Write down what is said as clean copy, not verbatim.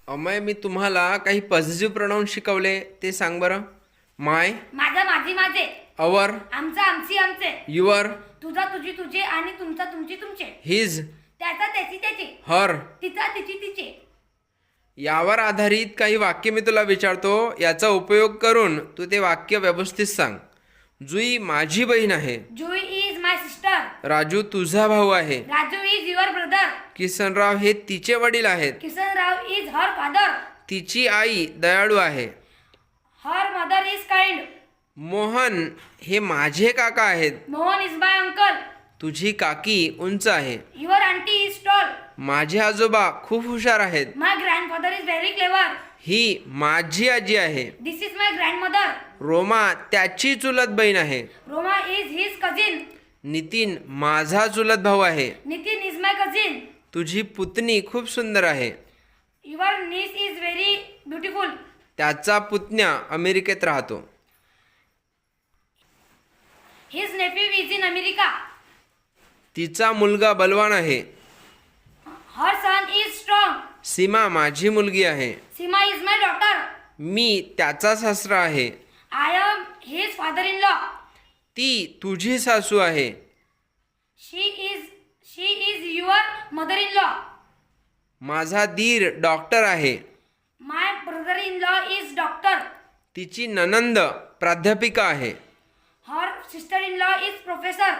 अमय, मी तुम्हाला काही positive pronoun शिकवले ते सांग बरं. माय, माझा माझी माझे, अवर, आमचा आमची आमचे, युअर, तुझा तुझी तुझे आणि तुमचा तुमची तुमचे, हिज, त्याचा त्याची त्याची, हर. तिचा तिची तिचे. यावर आधारित काही वाक्य मी तुला विचारतो, याचा उपयोग करून तू ते वाक्य व्यवस्थित सांग. जुई माझी बहीण आहे. Jui is my sister. Raju तुझा भाऊ आहे. Raju is your brother. Kisanrao हे तिचे वडील आहेत. Kisanrao is her father. तिची आई दयाळू आहे. Her mother is kind. Mohan हे माझे काका आहेत. Mohan is my uncle. तुझी काकी उंच आहे. Your aunty is tall. माझे आजोबा खूप हुशार आहेत. My grandfather is very clever. ही माझी आजी आहे. दिस इज माय ग्रँडमदर. रोमा त्याची चुलत बहीण आहे. रोमा इज हिज कझिन. नितीन माझा चुलत भाऊ आहे. Nitin is my cousin. तुझी पुतणी खूप सुंदर आहे. युअर नीस इज व्हेरी ब्युटिफुल. त्याचा पुतण्या अमेरिकेत राहतो. His Neiphiu is in America. तिचा मुलगा बलवान आहे. हर सन इज स्ट्रॉंग. सीमा माझी मुलगी आहे. सीमा इज माय डॉटर. मी त्याचा सासरा आहे. I am his father in law. ती तुझी सासू आहे. She is your mother in law. माझा दीर डॉक्टर आहे. My brother in law is doctor. तिची ननंद प्राध्यापिका आहे. Her sister in law is professor.